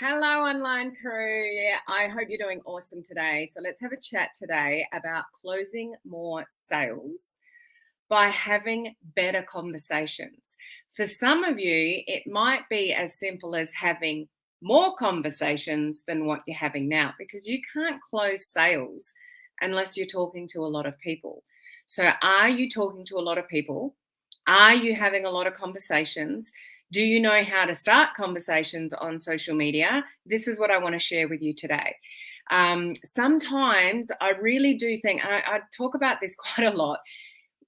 Hello, online crew. I hope you're doing awesome today. So let's have a chat today about closing more sales by having better conversations. For some of you, it might be as simple as having more conversations than what you're having now, because you can't close sales unless you're talking to a lot of people. So, are you talking to a lot of people? Are you having a lot of conversations? Do you know how to start conversations on social media? This is what I want to share with you today. Sometimes I really do think, I talk about this quite a lot,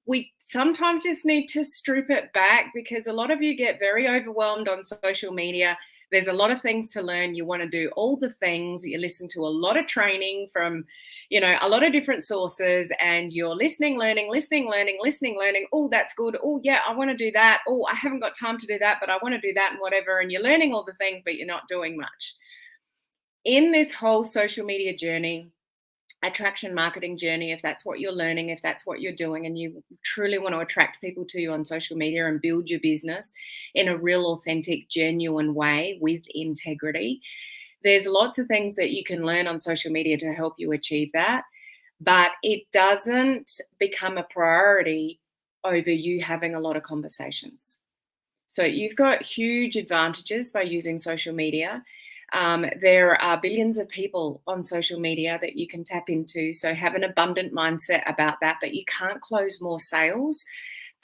we sometimes just need to strip it back because a lot of you get very overwhelmed on social media. There's a lot of things to learn. You want to do all the things. You listen to a lot of training from, a lot of different sources, and you're listening, learning. Oh, that's good. Oh, yeah, I want to do that. Oh, I haven't got time to do that, but I want to do that and whatever. And you're learning all the things, but you're not doing much. In this whole social media journey, attraction marketing journey, if that's what you're learning, if that's what you're doing, and you truly want to attract people to you on social media and build your business in a real, authentic, genuine way with integrity, there's lots of things that you can learn on social media to help you achieve that. But it doesn't become a priority over you having a lot of conversations. So you've got huge advantages by using social media. There are billions of people on social media that you can tap into. So have an abundant mindset about that. But you can't close more sales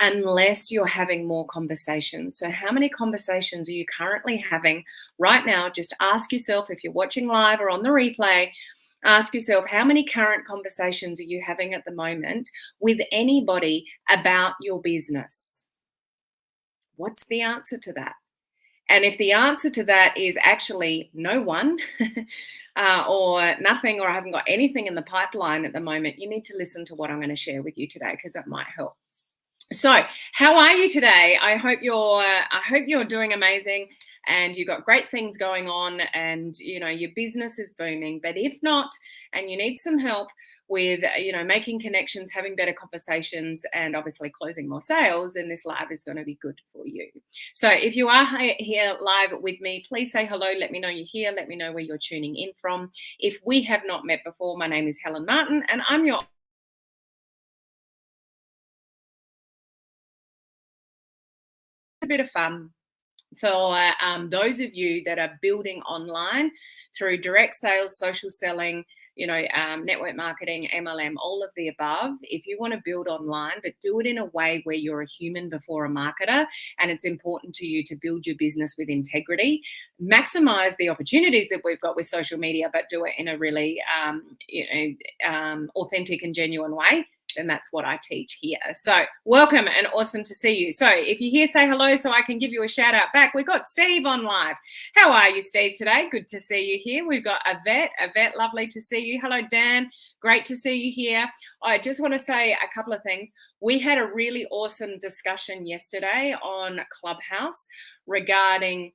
unless you're having more conversations. So how many conversations are you currently having right now? Just ask yourself, if you're watching live or on the replay, ask yourself, how many current conversations are you having at the moment with anybody about your business? What's the answer to that? And if the answer to that is actually no one or nothing, or I haven't got anything in the pipeline at the moment, you need to listen to what I'm going to share with you today, because that might help. So how are you today? I hope you're doing amazing and you've got great things going on, and your business is booming. But if not, and you need some help with making connections, having better conversations, and obviously closing more sales, then this live is going to be good for you. So if you are here live with me, please say hello. Let me know you're here. Let me know where you're tuning in from. If we have not met before, my name is Helen Martin, and I'm your a bit of fun for those of you that are building online through direct sales, social selling, network marketing, MLM, all of the above. If you want to build online, but do it in a way where you're a human before a marketer, and it's important to you to build your business with integrity, maximize the opportunities that we've got with social media, but do it in a really authentic and genuine way, then that's what I teach here. So welcome and awesome to see you. So if you're here, say hello so I can give you a shout out back. We've got Steve on live. How are you, Steve, today? Good to see you here. We've got Yvette, lovely to see you. Hello, Dan. Great to see you here. I just want to say a couple of things. We had a really awesome discussion yesterday on Clubhouse regarding,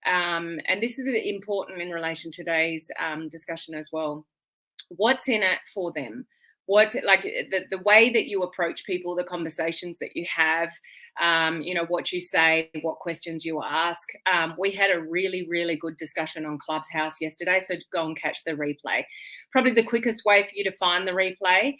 and this is important in relation to today's discussion as well, what's in it for them. What's it like, the way that you approach people, the conversations that you have, what you say, what questions you ask. We had a really, really good discussion on Clubhouse yesterday, so go and catch the replay. Probably the quickest way for you to find the replay,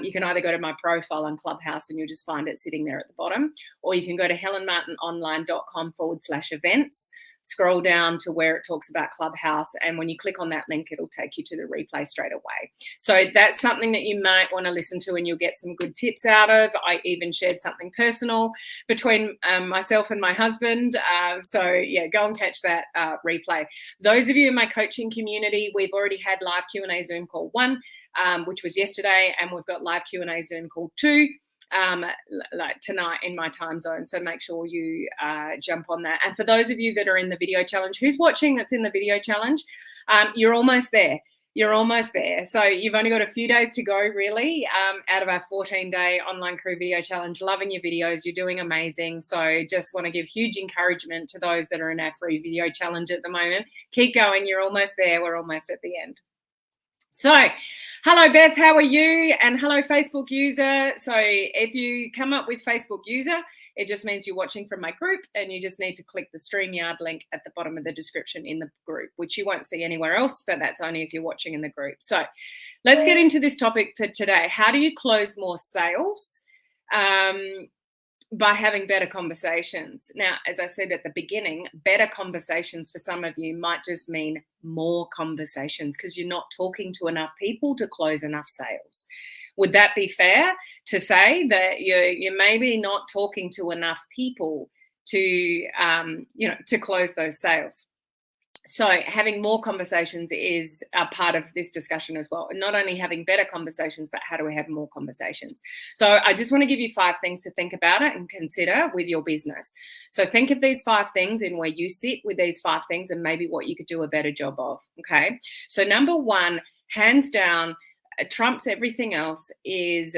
you can either go to my profile on Clubhouse and you'll just find it sitting there at the bottom, or you can go to helenmartinonline.com/events. Scroll down to where it talks about Clubhouse, and when you click on that link, it'll take you to the replay straight away. So that's something that you might want to listen to, and you'll get some good tips out of. I even shared something personal between myself and my husband. So yeah, go and catch that replay. Those of you in my coaching community, we've already had live Q&A Zoom call 1, which was yesterday, and we've got live Q&A Zoom call 2. Like tonight in my time zone. So make sure you jump on that. And for those of you that are in the video challenge, who's watching that's in the video challenge, you're almost there. You're almost there. So you've only got a few days to go, really, out of our 14-day online crew video challenge. Loving your videos. You're doing amazing. So just want to give huge encouragement to those that are in our free video challenge at the moment. Keep going. You're almost there. We're almost at the end. So hello, Beth, how are you? And hello, Facebook user. So if you come up with Facebook user, It just means you're watching from my group, and you just need to click the StreamYard link at the bottom of the description in the group, which you won't see anywhere else, but that's only if you're watching in the group. So let's get into this topic for today. How do you close more sales? By having better conversations. Now, as I said at the beginning, better conversations for some of you might just mean more conversations because you're not talking to enough people to close enough sales. Would that be fair to say that you're maybe not talking to enough people to to close those sales? So having more conversations is a part of this discussion as well. And not only having better conversations, but how do we have more conversations? So I just want to give you 5 things to think about it and consider with your business. So think of these 5 things and where you sit with these 5 things and maybe what you could do a better job of. Okay. So number 1, hands down, trumps everything else is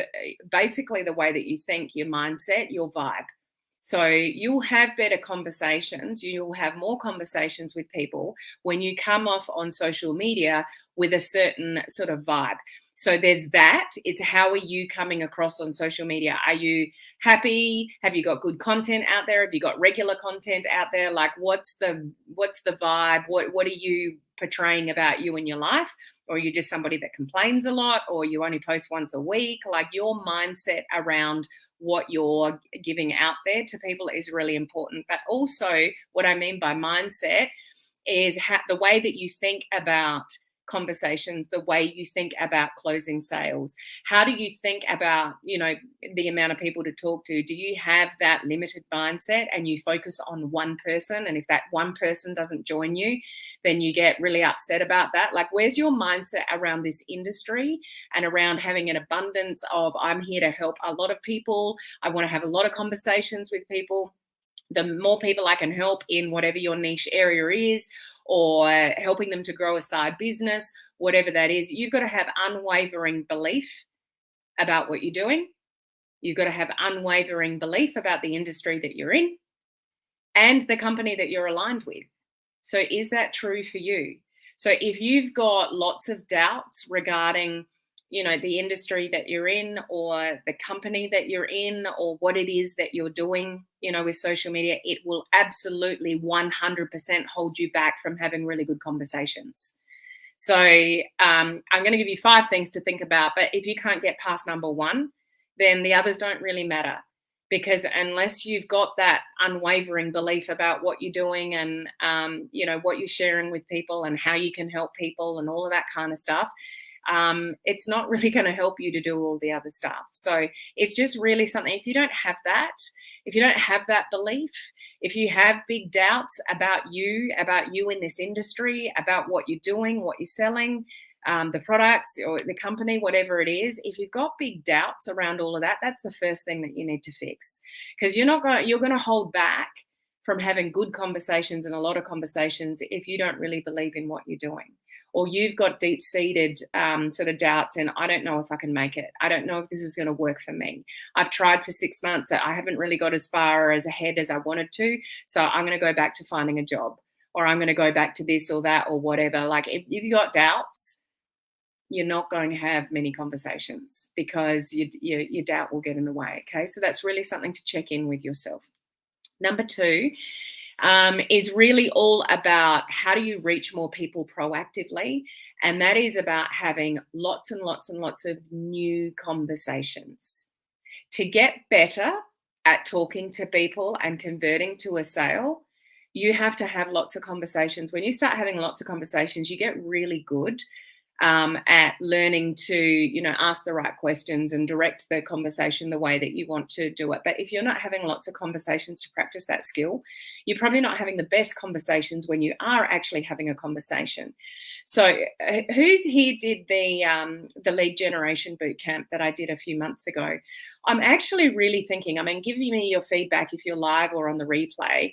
basically the way that you think, your mindset, your vibe. So you'll have better conversations, you'll have more conversations with people when you come off on social media with a certain sort of vibe. So there's that. It's how are you coming across on social media? Are you happy? Have you got good content out there? Have you got regular content out there? Like what's the vibe? What are you portraying about you in your life? Or are you just somebody that complains a lot, or you only post once a week? Like your mindset around what you're giving out there to people is really important. But also what I mean by mindset is the way that you think about conversations, the way you think about closing sales. How do you think about, the amount of people to talk to? Do you have that limited mindset and you focus on one person? And if that one person doesn't join you, then you get really upset about that. Like, where's your mindset around this industry and around having an abundance of, I'm here to help a lot of people. I want to have a lot of conversations with people. The more people I can help in whatever your niche area is, or helping them to grow a side business, whatever that is, you've got to have unwavering belief about what you're doing. You've got to have unwavering belief about the industry that you're in and the company that you're aligned with. So is that true for you? So if you've got lots of doubts regarding the industry that you're in, or the company that you're in, or what it is that you're doing, with social media, it will absolutely 100% hold you back from having really good conversations. So I'm going to give you 5 things to think about, but if you can't get past number 1, then the others don't really matter, because unless you've got that unwavering belief about what you're doing and, what you're sharing with people and how you can help people and all of that kind of stuff, it's not really going to help you to do all the other stuff. So it's just really something, if you don't have that belief, if you have big doubts about you in this industry, about what you're doing, what you're selling, the products or the company, whatever it is, if you've got big doubts around all of that, that's the first thing that you need to fix, because you're going to hold back from having good conversations and a lot of conversations if you don't really believe in what you're doing. Or you've got deep-seated sort of doubts and I don't know if I can make it. I don't know if this is going to work for me. I've tried for 6 months. I haven't really got as far as ahead as I wanted to. So I'm going to go back to finding a job, or I'm going to go back to this or that or whatever. Like if you've got doubts, you're not going to have many conversations because your doubt will get in the way. Okay, so that's really something to check in with yourself. Number 2 is really all about how do you reach more people proactively. And that is about having lots and lots and lots of new conversations. To get better at talking to people and converting to a sale, you have to have lots of conversations. When you start having lots of conversations, you get really good at learning to, ask the right questions and direct the conversation the way that you want to do it. But if you're not having lots of conversations to practice that skill, you're probably not having the best conversations when you are actually having a conversation. So who's here did the lead generation boot camp that I did a few months ago? I'm actually really thinking, give me your feedback if you're live or on the replay.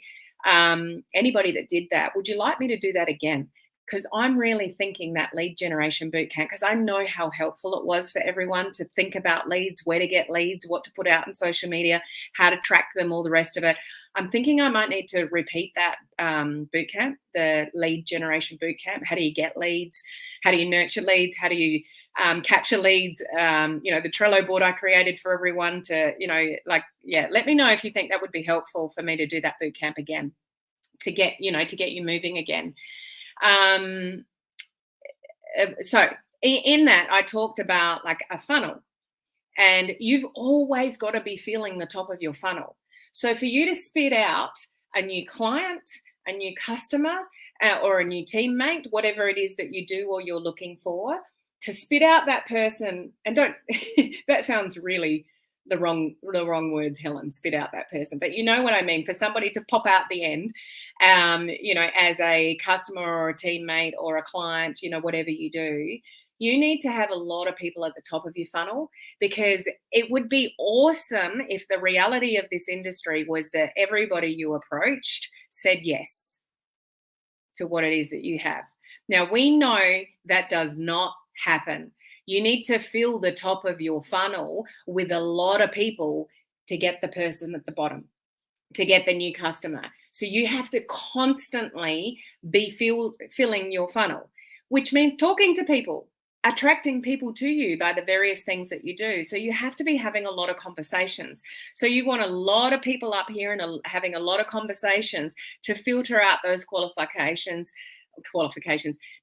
Anybody that did that, would you like me to do that again? because I'm really thinking that lead generation bootcamp, because I know how helpful it was for everyone to think about leads, where to get leads, what to put out in social media, how to track them, all the rest of it. I'm thinking I might need to repeat that bootcamp, the lead generation bootcamp. How do you get leads? How do you nurture leads? How do you capture leads? The Trello board I created for everyone to, let me know if you think that would be helpful for me to do that bootcamp again, to get you moving again. So in that, I talked about like a funnel, and you've always got to be feeling the top of your funnel. So for you to spit out a new client, a new customer, or a new teammate, whatever it is that you do or you're looking for, to spit out that person, and don't, that sounds really the wrong words, Helen, spit out that person, but you know what I mean, for somebody to pop out the end, as a customer or a teammate or a client, whatever you do, you need to have a lot of people at the top of your funnel, because it would be awesome if the reality of this industry was that everybody you approached said yes to what it is that you have. Now, we know that does not happen. You need to fill the top of your funnel with a lot of people to get the person at the bottom, to get the new customer. So you have to constantly be filling your funnel, which means talking to people, attracting people to you by the various things that you do. So you have to be having a lot of conversations. So you want a lot of people up here and having a lot of conversations to filter out those qualifications,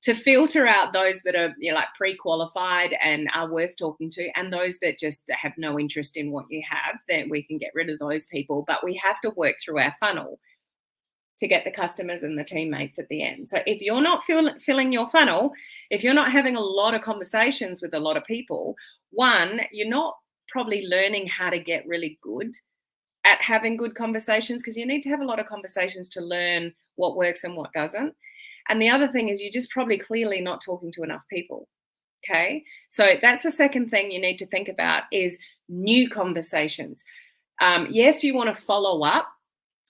to filter out those that are pre-qualified and are worth talking to, and those that just have no interest in what you have. Then we can get rid of those people, but we have to work through our funnel to get the customers and the teammates at the end. So if you're not filling your funnel, if you're not having a lot of conversations with a lot of people, one, you're not probably learning how to get really good at having good conversations, because you need to have a lot of conversations to learn what works and what doesn't. And the other thing is you're just probably clearly not talking to enough people. Okay. So that's the second thing you need to think about, is new conversations. Yes, you want to follow up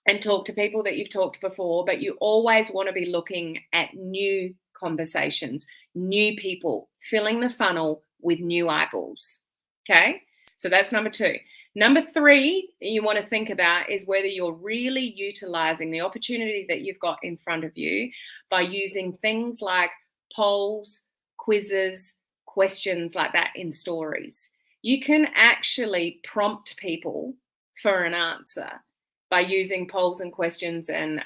and talk to people that you've talked to before, but you always want to be looking at new conversations, new people, filling the funnel with new eyeballs. Okay. So that's number 2. Number 3 you want to think about is whether you're really utilizing the opportunity that you've got in front of you by using things like polls, quizzes, questions like that in stories. You can actually prompt people for an answer by using polls and questions and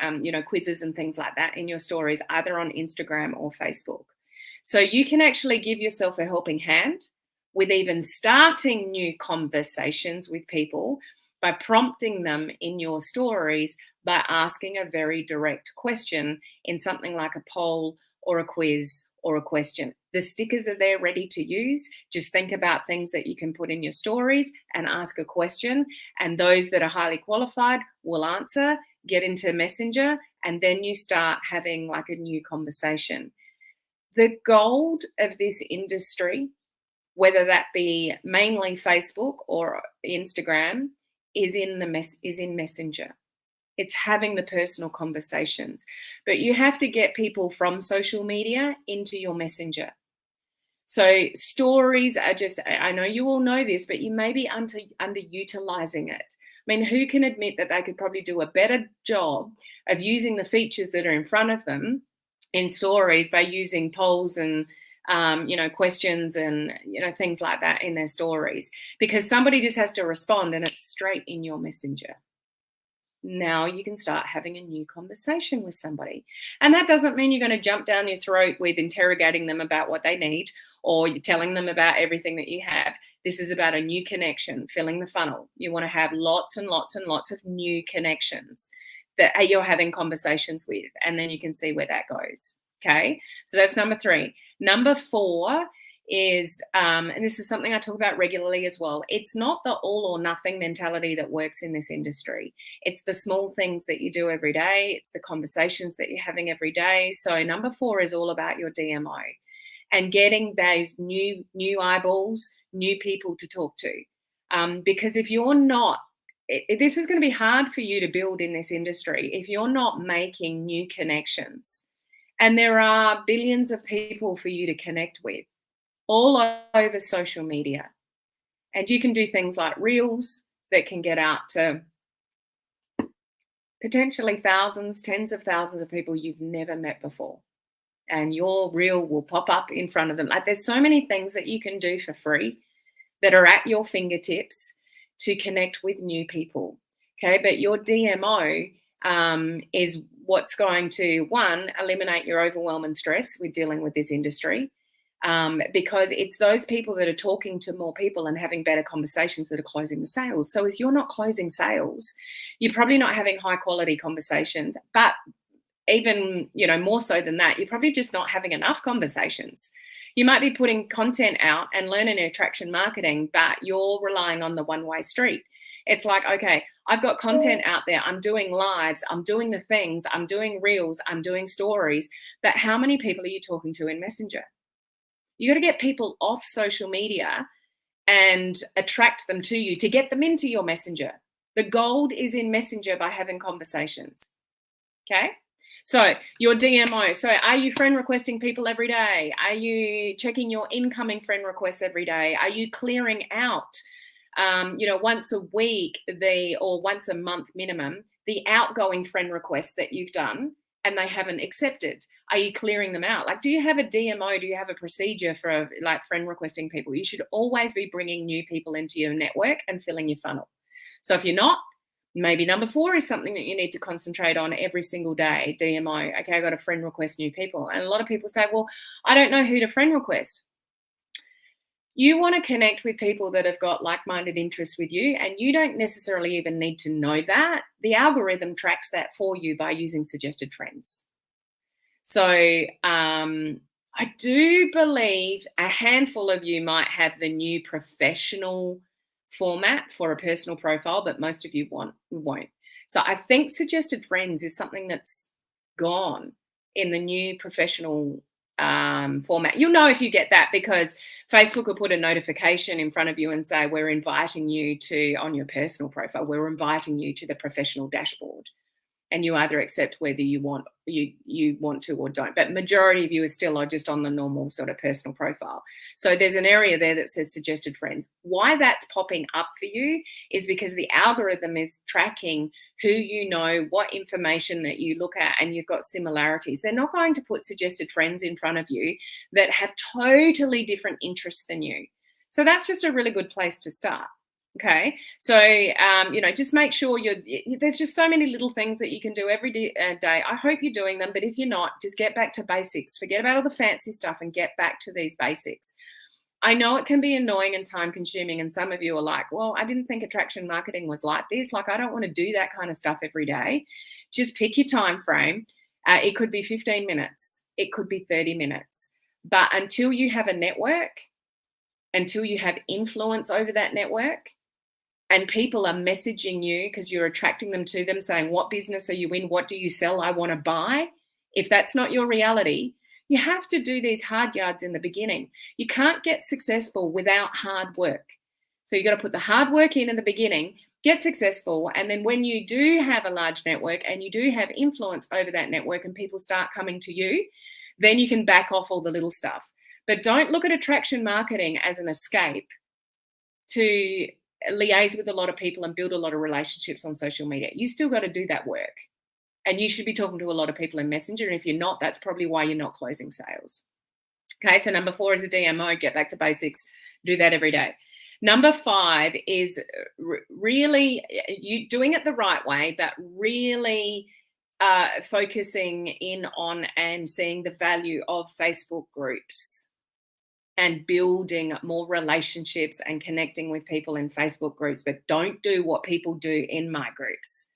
quizzes and things like that in your stories, either on Instagram or Facebook. So you can actually give yourself a helping hand with even starting new conversations with people by prompting them in your stories by asking a very direct question in something like a poll or a quiz or a question. The stickers are there ready to use. Just think about things that you can put in your stories and ask a question, and those that are highly qualified will answer, get into Messenger, and then you start having like a new conversation. The gold of this industry, whether that be mainly Facebook or Instagram, is in Messenger. It's having the personal conversations. But you have to get people from social media into your Messenger. So stories are just, I know you all know this, but you may be underutilizing it. I mean, who can admit that they could probably do a better job of using the features that are in front of them in stories by using polls and questions and things like that in their stories, because somebody just has to respond and it's straight in your Messenger. Now you can start having a new conversation with somebody. And that doesn't mean you're going to jump down your throat with interrogating them about what they need, or you're telling them about everything that you have. This is about a new connection, filling the funnel. You want to have lots and lots and lots of new connections that you're having conversations with, and then you can see where that goes. Okay, so that's number 3. Number 4 is, and this is something I talk about regularly as well, it's not the all or nothing mentality that works in this industry. It's the small things that you do every day. It's the conversations that you're having every day. So number 4 is all about your DMO and getting those new eyeballs, new people to talk to. Because if you're not, this is going to be hard for you to build in this industry if you're not making new connections And there are billions of people for you to connect with all over social media. And you can do things like reels that can get out to potentially thousands, tens of thousands of people you've never met before. And your reel will pop up in front of them. Like, there's so many things that you can do for free that are at your fingertips to connect with new people. Okay, but your DMO is what's going to, one, eliminate your overwhelm and stress with dealing with this industry. Because it's those people that are talking to more people and having better conversations that are closing the sales. So if you're not closing sales, you're probably not having high quality conversations, but even, more so than that, you're probably just not having enough conversations. You might be putting content out and learning attraction marketing, but you're relying on the one-way street. It's like, okay, I've got content out there. I'm doing lives. I'm doing the things. I'm doing reels. I'm doing stories. But how many people are you talking to in Messenger? You got to get people off social media and attract them to you to get them into your Messenger. The gold is in Messenger by having conversations. Okay? So your DMO. So are you friend requesting people every day? Are you checking your incoming friend requests every day? Are you clearing out, once a week or once a month minimum, the outgoing friend requests that you've done and they haven't accepted? Are you clearing them out? Like, do you have a DMO? Do you have a procedure for like friend requesting people? You should always be bringing new people into your network and filling your funnel. So if you're not, maybe number 4 is something that you need to concentrate on every single day. DMO. Okay, I got to friend request new people. And a lot of people say, well, I don't know who to friend request. You want to connect with people that have got like-minded interests with you, and you don't necessarily even need to know that. The algorithm tracks that for you by using suggested friends. So I do believe a handful of you might have the new professional format for a personal profile, but most of you won't. So I think suggested friends is something that's gone in the new professional format. You'll know if you get that because Facebook will put a notification in front of you and say, we're inviting you to, on your personal profile, we're inviting you to the professional dashboard. And you either accept whether you want to or don't. But majority of you are just on the normal sort of personal profile. So there's an area there that says suggested friends. Why that's popping up for you is because the algorithm is tracking who you know, what information that you look at, and you've got similarities. They're not going to put suggested friends in front of you that have totally different interests than you. So that's just a really good place to start. Okay, so just make sure there's just so many little things that you can do every day. I hope you're doing them, but if you're not, just get back to basics. Forget about all the fancy stuff and get back to these basics. I know it can be annoying and time consuming, and some of you are like, well, I didn't think attraction marketing was like this. Like, I don't want to do that kind of stuff every day. Just pick your time frame. It could be 15 minutes. It could be 30 minutes. But until you have a network, until you have influence over that network, and people are messaging you because you're attracting them to them, saying, what business are you in? What do you sell? I want to buy. If that's not your reality, you have to do these hard yards in the beginning. You can't get successful without hard work. So you got to put the hard work in the beginning, get successful. And then when you do have a large network and you do have influence over that network and people start coming to you, then you can back off all the little stuff. But don't look at attraction marketing as an escape to liaise with a lot of people and build a lot of relationships on social media. You still got to do that work. And you should be talking to a lot of people in Messenger. And if you're not, that's probably why you're not closing sales. Okay, so number 4 is a DMO. Get back to basics. Do that every day. Number 5 is really you doing it the right way, but really focusing in on and seeing the value of Facebook groups and building more relationships and connecting with people in Facebook groups, but don't do what people do in my groups.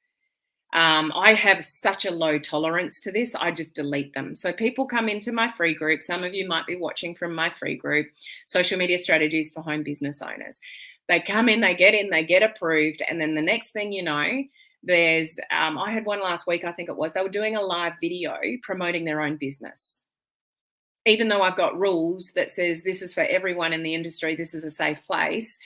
I have such a low tolerance to this. I just delete them. So people come into my free group. Some of you might be watching from my free group, Social Media Strategies for Home Business Owners. They come in, they get approved. And then the next thing you know, there's, I had one last week, I think it was, they were doing a live video promoting their own business. Even though I've got rules that says this is for everyone in the industry, this is a safe place.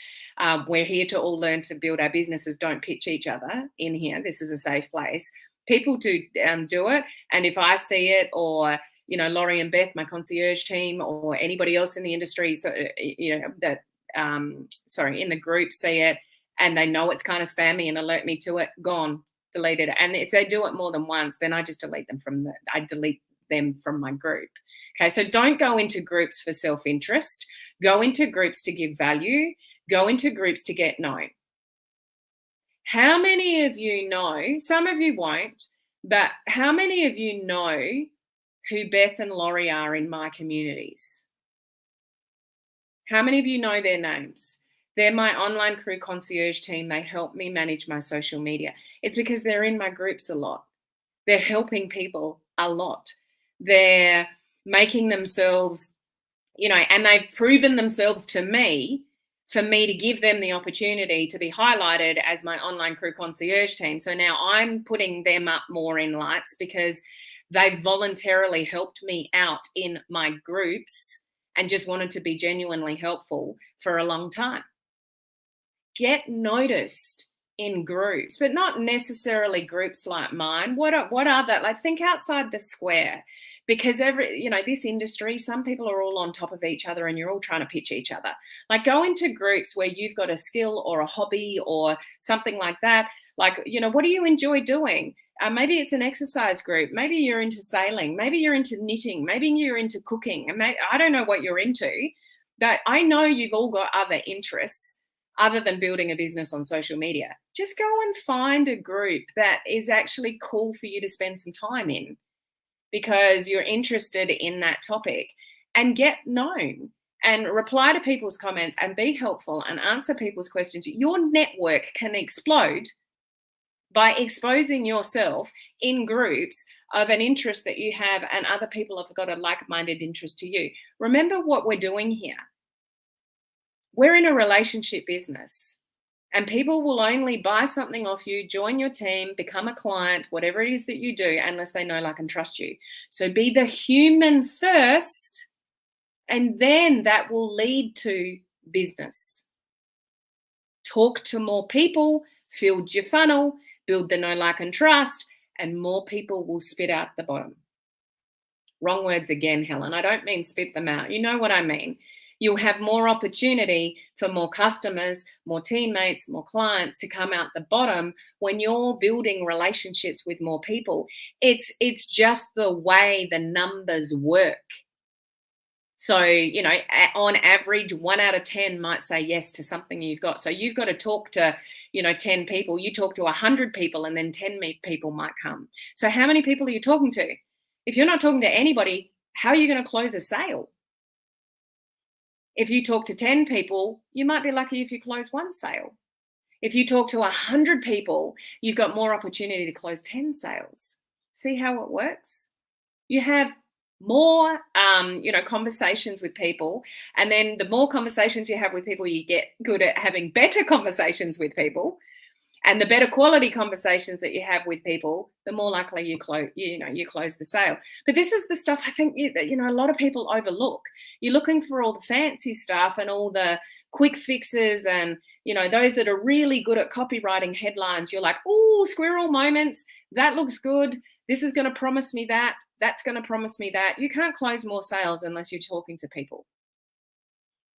We're here to all learn to build our businesses. Don't pitch each other in here. This is a safe place. People do do it. And if I see it or, Laurie and Beth, my concierge team, or anybody else in the industry, so that in the group see it and they know it's kind of spammy and alert me to it, gone, deleted. And if they do it more than once, then I just delete them from my group. Okay, so don't go into groups for self-interest. Go into groups to give value. Go into groups to get known. How many of you know, some of you won't, but how many of you know who Beth and Laurie are in my communities? How many of you know their names? They're my online crew concierge team. They help me manage my social media. It's because they're in my groups a lot. They're helping people a lot. They're making themselves, and they've proven themselves to me for me to give them the opportunity to be highlighted as my online crew concierge team. So now I'm putting them up more in lights because they've voluntarily helped me out in my groups and just wanted to be genuinely helpful for a long time. Get noticed in groups, but not necessarily groups like mine. What are that? Like, think outside the square. Because this industry, some people are all on top of each other and you're all trying to pitch each other. Like, go into groups where you've got a skill or a hobby or something like that. Like, what do you enjoy doing? Maybe it's an exercise group. Maybe you're into sailing. Maybe you're into knitting. Maybe you're into cooking. And I don't know what you're into, but I know you've all got other interests other than building a business on social media. Just go and find a group that is actually cool for you to spend some time in, because you're interested in that topic, and get known and reply to people's comments and be helpful and answer people's questions. Your network can explode by exposing yourself in groups of an interest that you have and other people have got a like-minded interest to you. Remember what we're doing here. We're in a relationship business. And people will only buy something off you, join your team, become a client, whatever it is that you do, unless they know, like, and trust you. So be the human first, and then that will lead to business. Talk to more people, build your funnel, build the know, like, and trust, and more people will spit out the bottom. Wrong words again, Helen. I don't mean spit them out. You know what I mean. You'll have more opportunity for more customers, more teammates, more clients to come out the bottom when you're building relationships with more people. It's just the way the numbers work. So, on average, 1 out of 10 might say yes to something you've got. So you've got to talk to, 10 people. You talk to 100 people and then 10 people might come. So how many people are you talking to? If you're not talking to anybody, how are you going to close a sale? If you talk to 10 people, you might be lucky if you close one sale. If you talk to 100 people, you've got more opportunity to close 10 sales. See how it works? You have more, conversations with people. And then the more conversations you have with people, you get good at having better conversations with people. And the better quality conversations that you have with people, the more likely you close the sale. But this is the stuff I think a lot of people overlook. You're looking for all the fancy stuff and all the quick fixes and those that are really good at copywriting headlines. You're like, oh, squirrel moment, that looks good. This is going to promise me that. That's going to promise me that. You can't close more sales unless you're talking to people.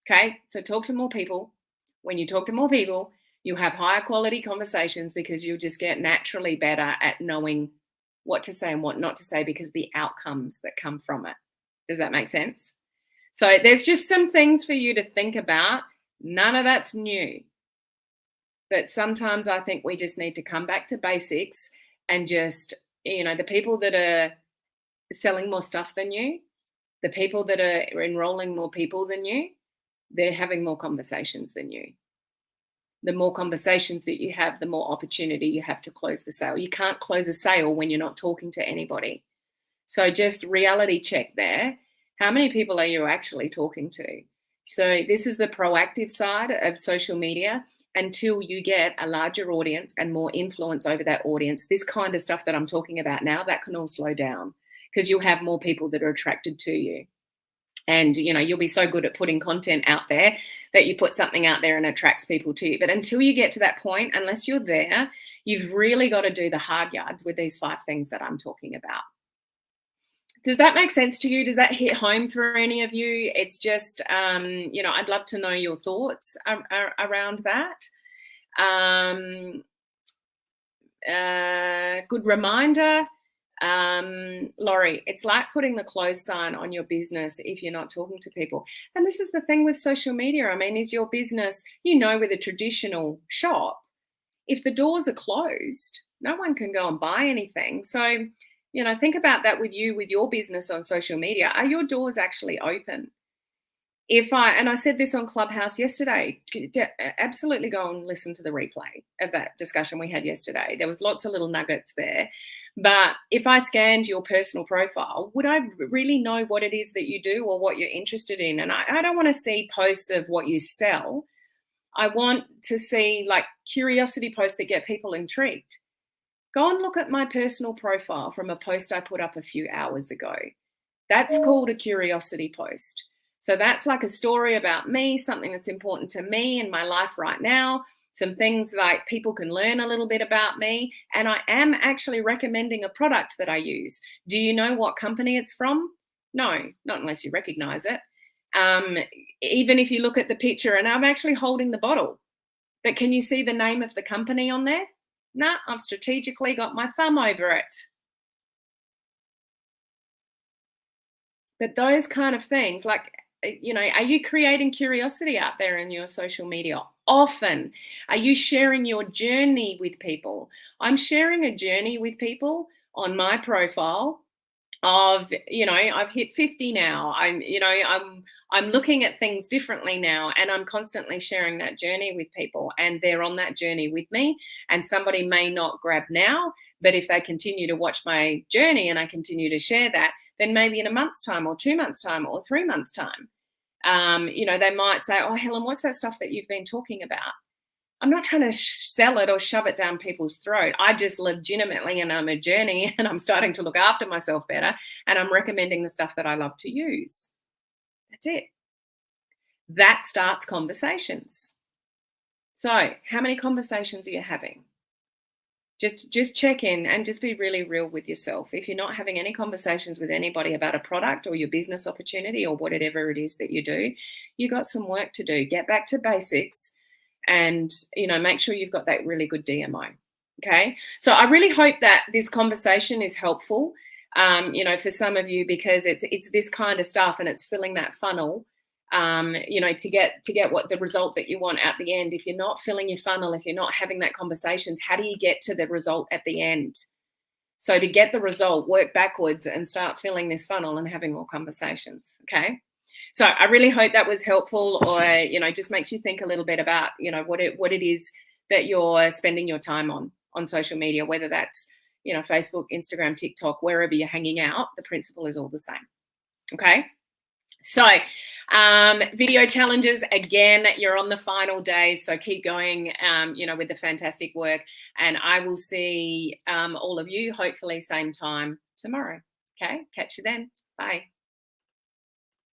Okay, so talk to more people. When you talk to more people, you have higher quality conversations because you'll just get naturally better at knowing what to say and what not to say because of the outcomes that come from it. Does that make sense? So there's just some things for you to think about. None of that's new. But sometimes I think we just need to come back to basics and just, the people that are selling more stuff than you, the people that are enrolling more people than you, they're having more conversations than you. The more conversations that you have, the more opportunity you have to close the sale. You can't close a sale when you're not talking to anybody. So just reality check there. How many people are you actually talking to? So this is the proactive side of social media. Until you get a larger audience and more influence over that audience, this kind of stuff that I'm talking about now, that can all slow down because you'll have more people that are attracted to you. And, you'll be so good at putting content out there that you put something out there and attracts people to you. But until you get to that point, unless you're there, you've really got to do the hard yards with these 5 things that I'm talking about. Does that make sense to you? Does that hit home for any of you? It's just, I'd love to know your thoughts around that. Good reminder, Laurie, it's like putting the close sign on your business if you're not talking to people. And this is the thing with social media. I mean, is your business, with a traditional shop, if the doors are closed, no one can go and buy anything. So, think about that with your business on social media. Are your doors actually open? And I said this on Clubhouse yesterday, absolutely go and listen to the replay of that discussion we had yesterday. There was lots of little nuggets there. But if I scanned your personal profile, would I really know what it is that you do or what you're interested in? And I don't want to see posts of what you sell. I want to see like curiosity posts that get people intrigued. Go and look at my personal profile from a post I put up a few hours ago. That's called a curiosity post. So that's like a story about me, something that's important to me in my life right now, some things like people can learn a little bit about me. And I am actually recommending a product that I use. Do you know what company it's from? No, not unless you recognize it. Even if you look at the picture, and I'm actually holding the bottle, but can you see the name of the company on there? No, I've strategically got my thumb over it. But those kind of things, like, are you creating curiosity out there in your social media? Often. Are you sharing your journey with people? I'm sharing a journey with people on my profile of, I've hit 50 now. I'm looking at things differently now, and I'm constantly sharing that journey with people, and they're on that journey with me. And somebody may not grab now, but if they continue to watch my journey and I continue to share that, then maybe in a month's time or 2 months' time or 3 months' time, they might say, oh, Helen, what's that stuff that you've been talking about? I'm not trying to sell it or shove it down people's throat. I just legitimately, and I'm a journey, and I'm starting to look after myself better, and I'm recommending the stuff that I love to use. That's it. That starts conversations. So how many conversations are you having? Just check in and just be really real with yourself. If you're not having any conversations with anybody about a product or your business opportunity or whatever it is that you do, you got some work to do. Get back to basics and, make sure you've got that really good DMO. Okay. So I really hope that this conversation is helpful, for some of you, because it's this kind of stuff and it's filling that funnel. To get what the result that you want at the end. If you're not filling your funnel, if you're not having that conversations, how do you get to the result at the end? So to get the result, work backwards and start filling this funnel and having more conversations. Okay. So I really hope that was helpful, or, just makes you think a little bit about, what it is that you're spending your time on social media, whether that's, Facebook, Instagram, TikTok, wherever you're hanging out, the principle is all the same. Okay. So video challenges, again, you're on the final days, so keep going, with the fantastic work, and I will see all of you hopefully same time tomorrow. Okay, catch you then. Bye.